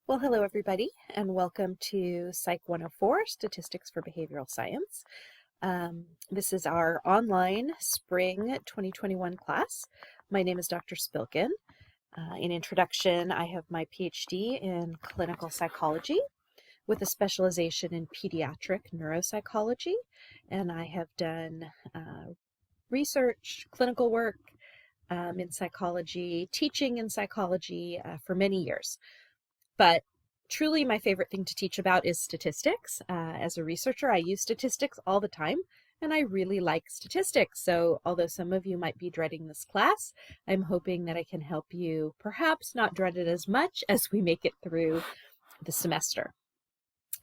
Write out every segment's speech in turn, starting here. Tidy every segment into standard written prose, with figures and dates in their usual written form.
Well, hello everybody, and welcome to Psych 104, Statistics for Behavioral Science. This is our online spring 2021 class. My name is Dr. Spilkin. In introduction, I have my PhD in clinical psychology with a specialization in pediatric neuropsychology, and I have done research, clinical work in psychology, teaching in psychology for many years. But truly my favorite thing to teach about is statistics. As a researcher, I use statistics all the time, and I really like statistics. So although some of you might be dreading this class, I'm hoping that I can help you perhaps not dread it as much as we make it through the semester.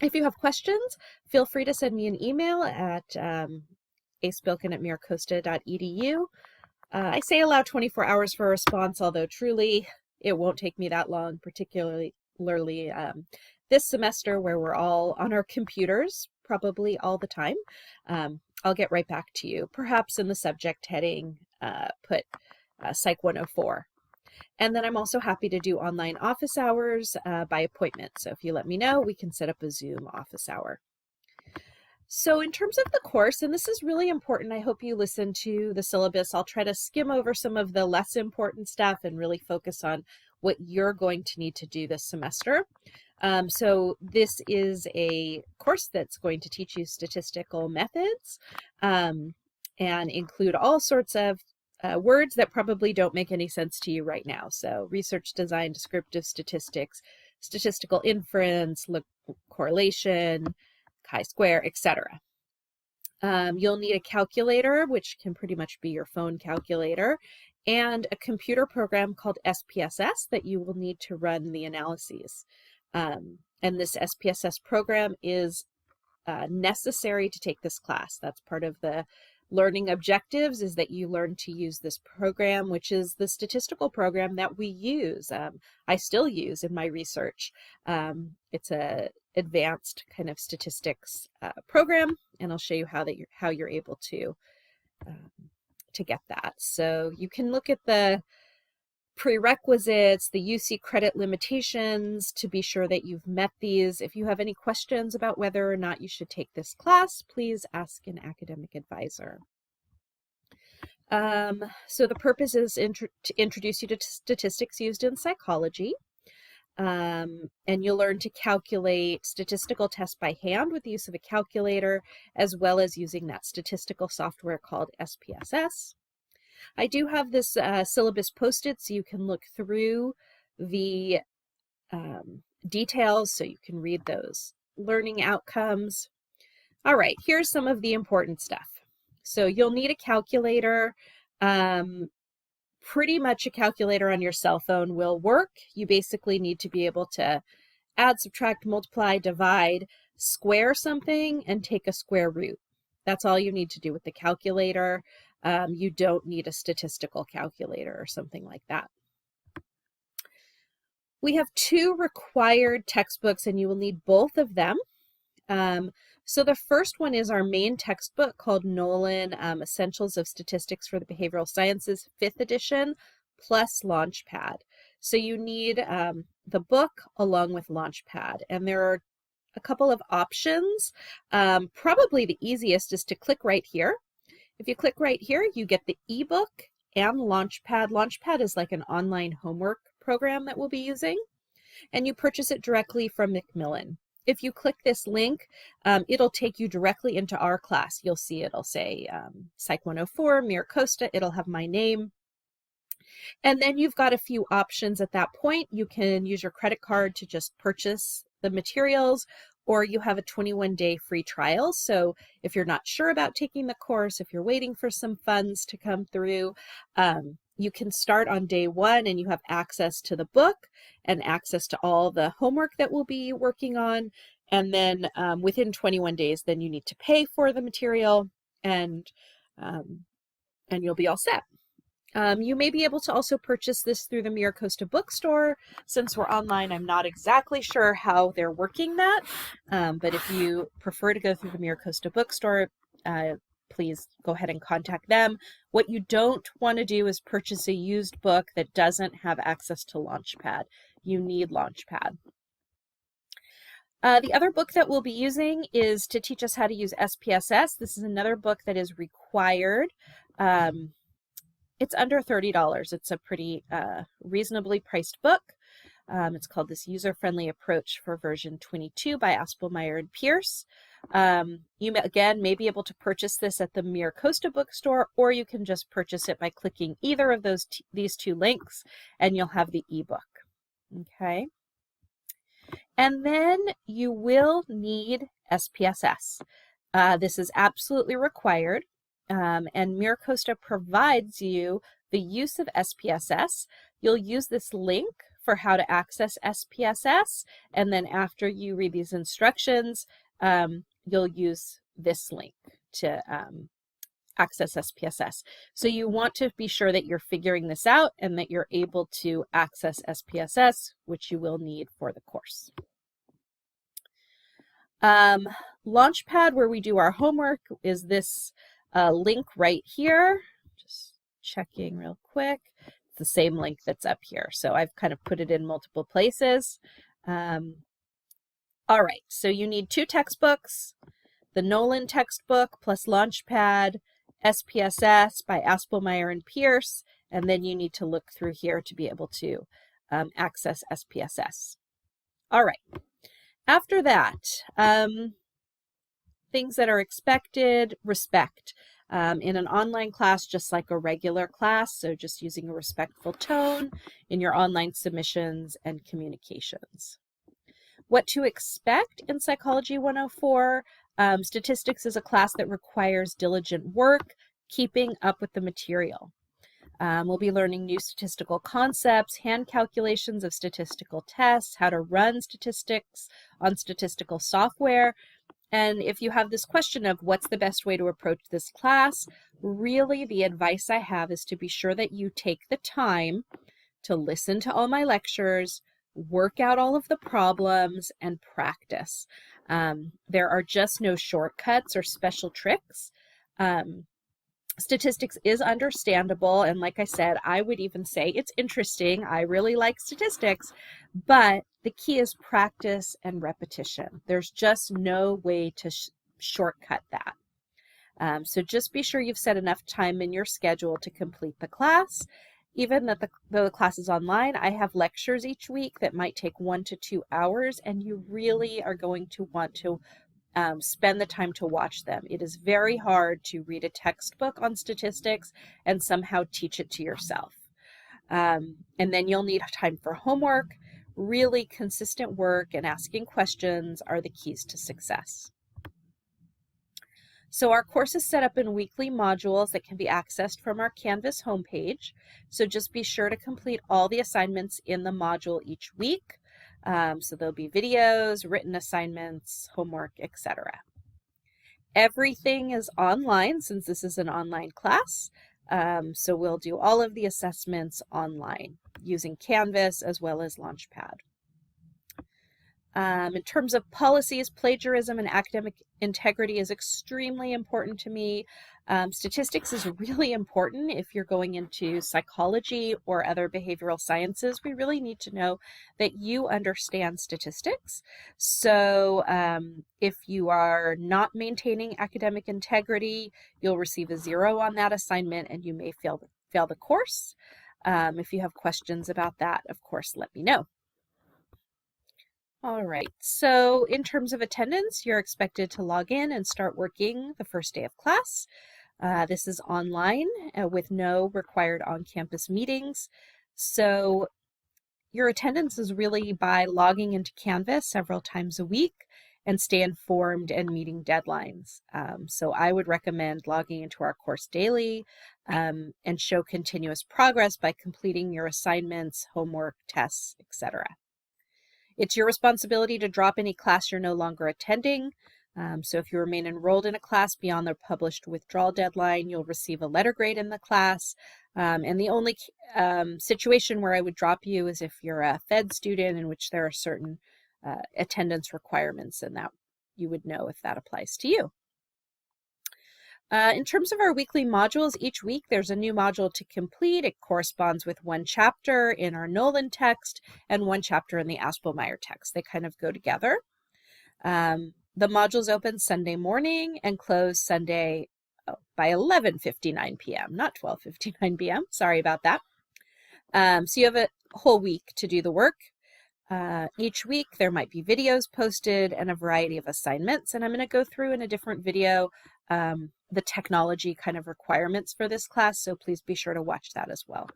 If you have questions, feel free to send me an email at aspilkin@miracosta.edu. I say allow 24 hours for a response, although truly it won't take me that long, particularly this semester where we're all on our computers probably all the time. I'll get right back to you. Perhaps in the subject heading, put Psych 104. And then I'm also happy to do online office hours by appointment. So if you let me know, we can set up a Zoom office hour. So in terms of the course, and this is really important, I hope you listen to the syllabus. I'll try to skim over some of the less important stuff and really focus on what you're going to need to do this semester. So this is a course that's going to teach you statistical methods and include all sorts of words that probably don't make any sense to you right now. So research design, descriptive statistics, statistical inference, correlation, chi-square, etc. You'll need a calculator, which can pretty much be your phone calculator, and a computer program called SPSS that you will need to run the analyses. And this SPSS program is necessary to take this class. That's part of the learning objectives, is that you learn to use this program, which is the statistical program that we use. I still use in my research. It's a advanced kind of statistics program, and I'll show you how you're able to get that. So you can look at the prerequisites, the UC credit limitations to be sure that you've met these. If you have any questions about whether or not you should take this class, please ask an academic advisor. So the purpose is to introduce you to statistics used in psychology. And you'll learn to calculate statistical tests by hand with the use of a calculator, as well as using that statistical software called SPSS. I do have this syllabus posted so you can look through the details so you can read those learning outcomes. All right, here's some of the important stuff. So you'll need a calculator. Pretty much a calculator on your cell phone will work. You basically need to be able to add, subtract, multiply, divide, square something, and take a square root. That's all you need to do with the calculator. You don't need a statistical calculator or something like that. We have two required textbooks, and you will need both of them. So the first one is our main textbook called Nolan Essentials of Statistics for the Behavioral Sciences, 5th edition, plus Launchpad. So you need the book along with Launchpad, and there are a couple of options. Probably the easiest is to click right here. If you click right here, you get the ebook and Launchpad. Launchpad is like an online homework program that we'll be using, and you purchase it directly from Macmillan. If you click this link, it'll take you directly into our class. You'll see it'll say Psych 104, Miracosta. It'll have my name. And then you've got a few options at that point. You can use your credit card to just purchase the materials, or you have a 21-day free trial. So if you're not sure about taking the course, if you're waiting for some funds to come through, you can start on day one and you have access to the book and access to all the homework that we'll be working on. And then within 21 days, then you need to pay for the material, and you'll be all set. You may be able to also purchase this through the Miracosta bookstore. Since we're online, I'm not exactly sure how they're working that, but if you prefer to go through the Miracosta bookstore, please go ahead and contact them. What you don't want to do is purchase a used book that doesn't have access to Launchpad. You need Launchpad. The other book that we'll be using is to teach us how to use SPSS. This is another book that is required. It's under $30. It's a pretty reasonably priced book. It's called This User-Friendly Approach for version 22 by Aspelmeyer and Pierce. You again may be able to purchase this at the MiraCosta bookstore, or you can just purchase it by clicking either of these two links, and you'll have the ebook. Okay. And then you will need SPSS. This is absolutely required, and MiraCosta provides you the use of SPSS. You'll use this link for how to access SPSS, and then after you read these instructions, you'll use this link to access SPSS. So you want to be sure that you're figuring this out and that you're able to access SPSS, which you will need for the course. Launchpad, where we do our homework, is this link right here. Just checking real quick. It's the same link that's up here. So I've kind of put it in multiple places. All right, so you need 2 textbooks, the Nolan textbook plus Launchpad, SPSS by Aspelmeyer and Pierce, and then you need to look through here to be able to access SPSS. All right. After that, things that are expected, respect. In an online class, just like a regular class, so just using a respectful tone in your online submissions and communications. What to expect in Psychology 104. Statistics is a class that requires diligent work, keeping up with the material. We'll be learning new statistical concepts, hand calculations of statistical tests, how to run statistics on statistical software. And if you have this question of what's the best way to approach this class, really the advice I have is to be sure that you take the time to listen to all my lectures, work out all of the problems, and practice. There are just no shortcuts or special tricks. Statistics is understandable, and like I said, I would even say it's interesting. I really like statistics, but the key is practice and repetition. There's just no way to shortcut that. So just be sure you've set enough time in your schedule to complete the class. Even though the class is online, I have lectures each week that might take 1 to 2 hours, and you really are going to want to spend the time to watch them. It is very hard to read a textbook on statistics and somehow teach it to yourself. And then you'll need time for homework. Really consistent work and asking questions are the keys to success. So our course is set up in weekly modules that can be accessed from our Canvas homepage. So just be sure to complete all the assignments in the module each week. So there'll be videos, written assignments, homework, etc. Everything is online since this is an online class. So we'll do all of the assessments online using Canvas as well as Launchpad. In terms of policies, plagiarism and academic integrity is extremely important to me. Statistics is really important if you're going into psychology or other behavioral sciences. We really need to know that you understand statistics. So if you are not maintaining academic integrity, you'll receive a 0 on that assignment and you may fail the course. If you have questions about that, of course, let me know. All right, so in terms of attendance, you're expected to log in and start working the first day of class. This is online with no required on-campus meetings. So your attendance is really by logging into Canvas several times a week and stay informed and meeting deadlines. So I would recommend logging into our course daily and show continuous progress by completing your assignments, homework, tests, etc. It's your responsibility to drop any class you're no longer attending. So if you remain enrolled in a class beyond the published withdrawal deadline, you'll receive a letter grade in the class. And the only situation where I would drop you is if you're a Fed student in which there are certain attendance requirements, and that you would know if that applies to you. In terms of our weekly modules, each week there's a new module to complete. It corresponds with one chapter in our Nolan text and one chapter in the Aspelmeyer text. They kind of go together. The modules open Sunday morning and close Sunday by 11:59 p.m., not 12:59 p.m. Sorry about that. So you have a whole week to do the work. Each week there might be videos posted and a variety of assignments, and I'm going to go through in a different video the technology kind of requirements for this class, so please be sure to watch that as well.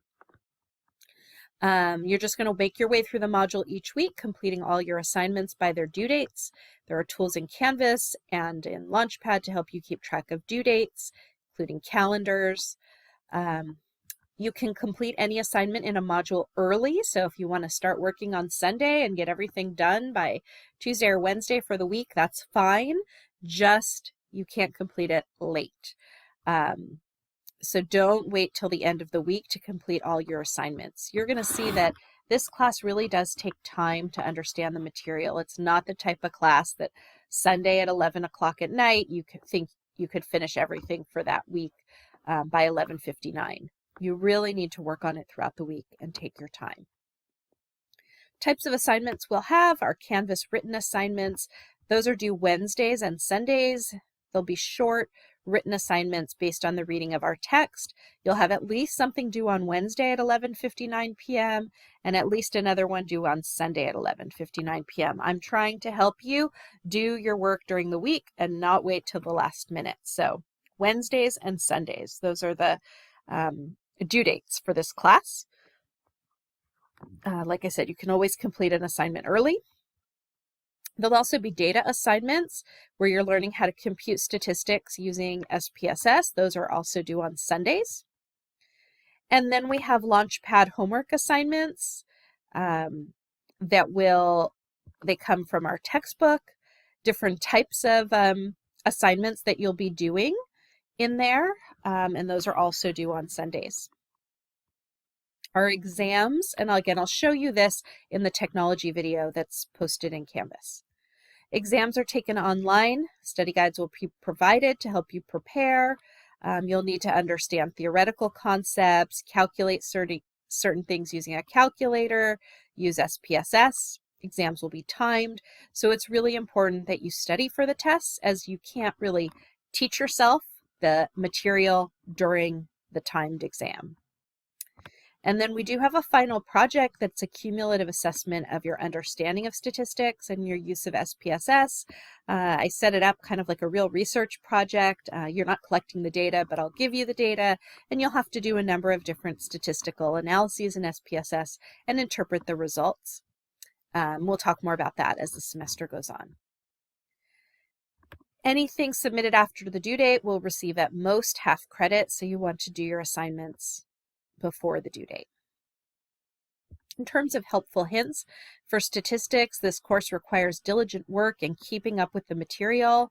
You're just going to make your way through the module each week, completing all your assignments by their due dates. There are tools in Canvas and in Launchpad to help you keep track of due dates, including calendars. You can complete any assignment in a module early, so if you want to start working on Sunday and get everything done by Tuesday or Wednesday for the week, that's fine. Just you can't complete it late. So don't wait till the end of the week to complete all your assignments. You're going to see that this class really does take time to understand the material. It's not the type of class that Sunday at 11 o'clock at night you could think you could finish everything for that week by 11:59. You really need to work on it throughout the week and take your time. Types of assignments we'll have are Canvas written assignments. Those are due Wednesdays and Sundays. They'll be short written assignments based on the reading of our text. You'll have at least something due on Wednesday at 11:59 p.m. and at least another one due on Sunday at 11:59 p.m. I'm trying to help you do your work during the week and not wait till the last minute. So Wednesdays and Sundays, those are the due dates for this class. Like I said, you can always complete an assignment early. There'll also be data assignments where you're learning how to compute statistics using SPSS. Those are also due on Sundays. And then we have Launchpad homework assignments they come from our textbook, different types of assignments that you'll be doing in there, and those are also due on Sundays. Our exams, and again, I'll show you this in the technology video that's posted in Canvas. Exams are taken online. Study guides will be provided to help you prepare. You'll need to understand theoretical concepts, calculate certain things using a calculator, use SPSS. Exams will be timed. So it's really important that you study for the tests, as you can't really teach yourself the material during the timed exam. And then we do have a final project that's a cumulative assessment of your understanding of statistics and your use of SPSS. I set it up kind of like a real research project. You're not collecting the data, but I'll give you the data, and you'll have to do a number of different statistical analyses in SPSS and interpret the results. We'll talk more about that as the semester goes on. Anything submitted after the due date will receive at most half credit, so you want to do your assignments before the due date. In terms of helpful hints, for statistics, this course requires diligent work and keeping up with the material.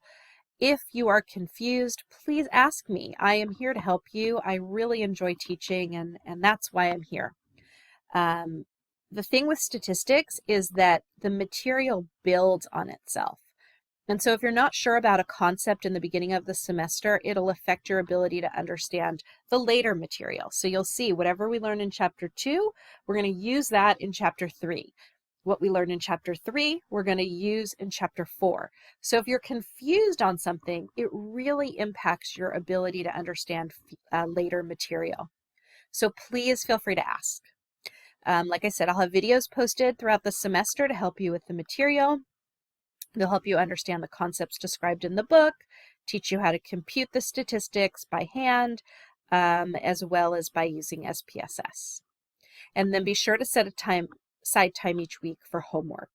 If you are confused, please ask me. I am here to help you. I really enjoy teaching, and that's why I'm here. The thing with statistics is that the material builds on itself. And so if you're not sure about a concept in the beginning of the semester, it'll affect your ability to understand the later material. So you'll see whatever we learn in chapter 2, we're going to use that in chapter 3. What we learn in chapter 3, we're going to use in chapter 4. So if you're confused on something, it really impacts your ability to understand later material. So please feel free to ask. Like I said, I'll have videos posted throughout the semester to help you with the material. They'll help you understand the concepts described in the book, teach you how to compute the statistics by hand, as well as by using SPSS. And then be sure to set aside time each week for homework.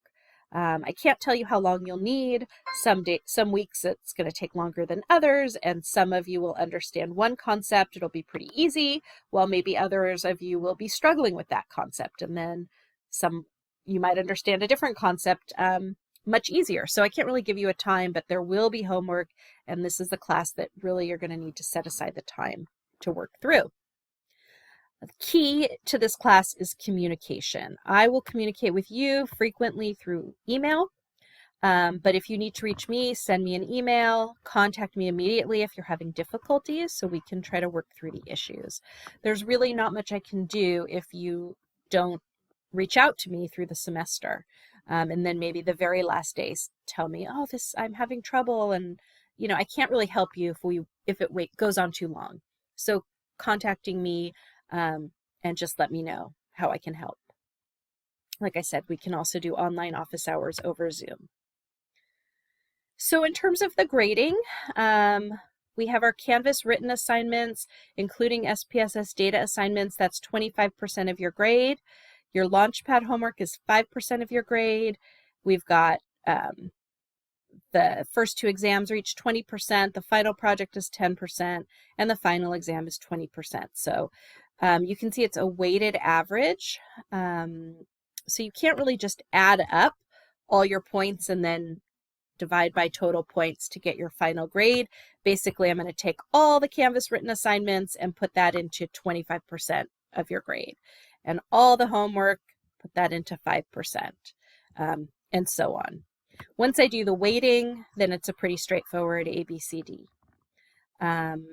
I can't tell you how long you'll need. Some weeks it's going to take longer than others, and some of you will understand one concept. It'll be pretty easy, while maybe others of you will be struggling with that concept. And then you might understand a different concept much easier. So I can't really give you a time, but there will be homework, and this is the class that really you're going to need to set aside the time to work through. The key to this class is communication. I will communicate with you frequently through email, but if you need to reach me, send me an email, contact me immediately if you're having difficulties so we can try to work through the issues. There's really not much I can do if you don't reach out to me through the semester. And then maybe the very last day tell me, oh, I'm having trouble, and I can't really help you if it goes on too long. So contacting me and just let me know how I can help. Like I said, we can also do online office hours over Zoom. So in terms of the grading, we have our Canvas written assignments, including SPSS data assignments. That's 25% of your grade. Your Launchpad homework is 5% of your grade. We've got the first 2 exams are each 20%. The final project is 10%, and the final exam is 20%. So you can see it's a weighted average. So you can't really just add up all your points and then divide by total points to get your final grade. Basically, I'm going to take all the Canvas written assignments and put that into 25% of your grade. And all the homework, put that into 5%, and so on. Once I do the weighting, then it's a pretty straightforward ABCD. And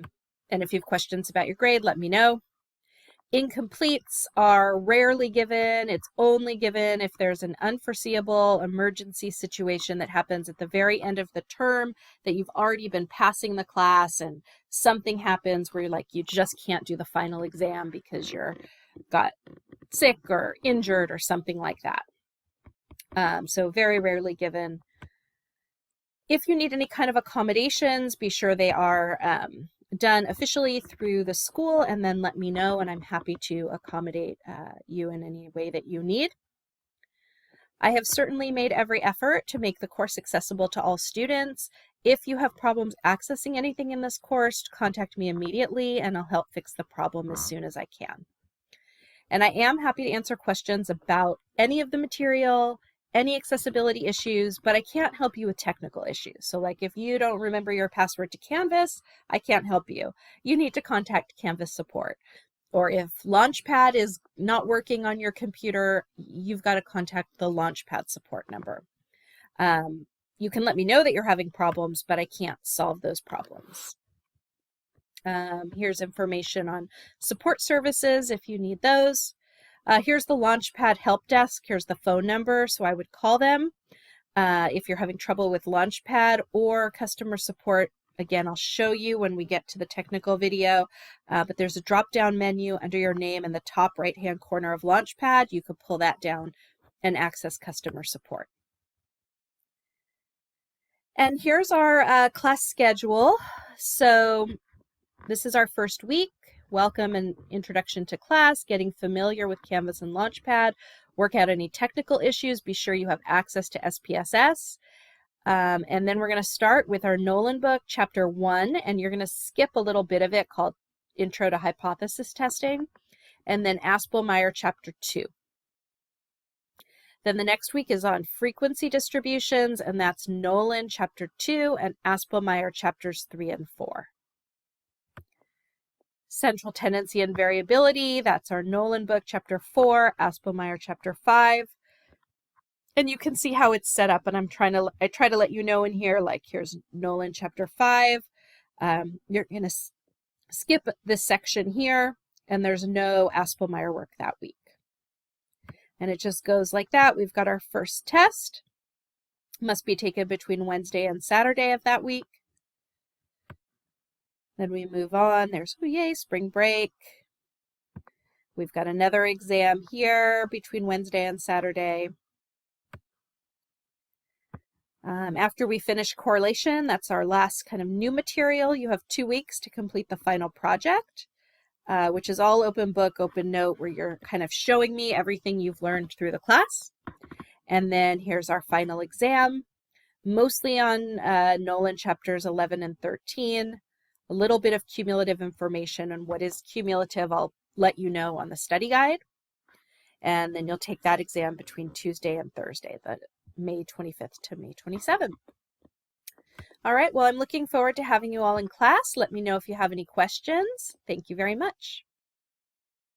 if you have questions about your grade, let me know. Incompletes are rarely given. It's only given if there's an unforeseeable emergency situation that happens at the very end of the term that you've already been passing the class and something happens where you just can't do the final exam because you're got sick or injured or something like that. So very rarely given. If you need any kind of accommodations, be sure they are done officially through the school, and then let me know, and I'm happy to accommodate you in any way that you need. I have certainly made every effort to make the course accessible to all students. If you have problems accessing anything in this course, contact me immediately and I'll help fix the problem as soon as I can. And I am happy to answer questions about any of the material, any accessibility issues, but I can't help you with technical issues. So if you don't remember your password to Canvas, I can't help you. You need to contact Canvas support. Or if Launchpad is not working on your computer, you've got to contact the Launchpad support number. You can let me know that you're having problems, but I can't solve those problems. Here's information on support services if you need those. Here's the Launchpad help desk. Here's the phone number, so I would call them if you're having trouble with Launchpad or customer support. Again, I'll show you when we get to the technical video, but there's a drop-down menu under your name in the top right-hand corner of Launchpad. You could pull that down and access customer support. And here's our class schedule. So this is our first week. Welcome and introduction to class, getting familiar with Canvas and Launchpad, work out any technical issues, be sure you have access to SPSS. And then we're going to start with our Nolan book, chapter 1, and you're going to skip a little bit of it called Intro to Hypothesis Testing, and then Aspelmeyer chapter 2. Then the next week is on frequency distributions, and that's Nolan chapter 2 and Aspelmeyer chapters 3 and 4. Central tendency and variability, that's our Nolan book, chapter 4, Aspelmeyer chapter 5. And you can see how it's set up, and I try to let you know in here, here's Nolan chapter 5. You're going to skip this section here, and there's no Aspelmeyer work that week. And it just goes like that. We've got our first test. Must be taken between Wednesday and Saturday of that week. Then we move on. There's, oh yay, spring break. We've got another exam here between Wednesday and Saturday. After we finish correlation, that's our last kind of new material. You have 2 weeks to complete the final project, which is all open book, open note, where you're kind of showing me everything you've learned through the class. And then here's our final exam, mostly on Nolan chapters 11 and 13. A little bit of cumulative information on what is cumulative, I'll let you know on the study guide. And then you'll take that exam between Tuesday and Thursday, the May 25th to May 27th. All right, well, I'm looking forward to having you all in class. Let me know if you have any questions. Thank you very much.